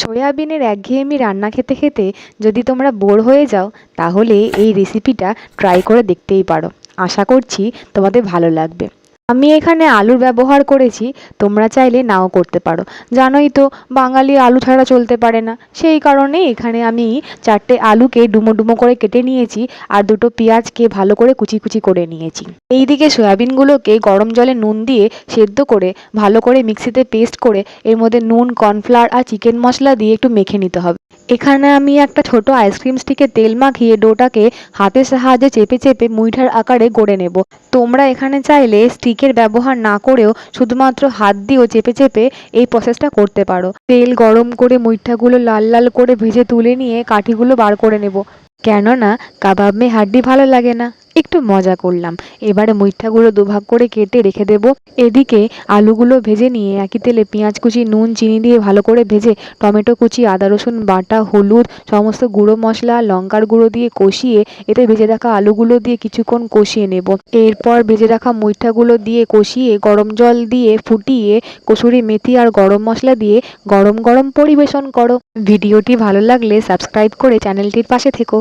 সয়াবিনের একঘেয়েমি রান্না খেতে খেতে যদি তোমরা বোর হয়ে যাও, তাহলে এই রেসিপিটা ট্রাই করে দেখতেই পারো। আশা করছি তোমাদের ভালো লাগবে। আমি এখানে আলুর ব্যবহার করেছি, তোমরা চাইলে নাও করতে পারো। জানোই তো, বাঙালি আলু ছাড়া চলতে পারে না। সেই কারণে এখানে আমি 4টে আলুকে ডুমো ডুমো করে কেটে নিয়েছি, আর 2টো পেঁয়াজকে ভালো করে কুচি কুচি করে নিয়েছি। এইদিকে সয়াবিনগুলোকে গরম জলে নুন দিয়ে সেদ্ধ করে ভালো করে মিক্সিতে পেস্ট করে এর মধ্যে নুন, কর্নফ্লাওয়ার আর চিকেন মশলা দিয়ে একটু মেখে নিতে হবে। এখানে আমি একটা ছোট আইসক্রিম স্টিকে তেল মাখিয়ে ডোটাকে হাতের সাহায্যে চেপে চেপে মুইঠার আকারে গড়ে নেব। তোমরা এখানে চাইলে স্টিকের ব্যবহার না করেও শুধুমাত্র হাত দিয়েও চেপে চেপে এই প্রসেসটা করতে পারো। তেল গরম করে মুইঠাগুলো লাল লাল করে ভেজে তুলে নিয়ে কাঠিগুলো বার করে নেব, কেননা কাবাব মে হাড্ডি ভালো লাগে না। একটু মজা করলাম। এবারে মুইঠাগুলো দুভাগ করে কেটে রেখে দেব। এদিকে আলুগুলো ভেজে নিয়ে একই তেলে পেঁয়াজ কুচি, নুন, চিনি দিয়ে ভালো করে ভেজে টমেটো কুচি, আদা রসুন বাটা, হলুদ, সমস্ত গুঁড়ো মশলা, লঙ্কার গুঁড়ো দিয়ে কষিয়ে এতে ভেজে রাখা আলুগুলো দিয়ে কিছুক্ষণ কষিয়ে নেব। এরপর ভেজে রাখা মুইঠাগুলো দিয়ে কষিয়ে গরম জল দিয়ে ফুটিয়ে কসুরি মেথি আর গরম মশলা দিয়ে গরম গরম পরিবেশন করো। ভিডিওটি ভালো লাগলে সাবস্ক্রাইব করে চ্যানেলটির পাশে থেকো।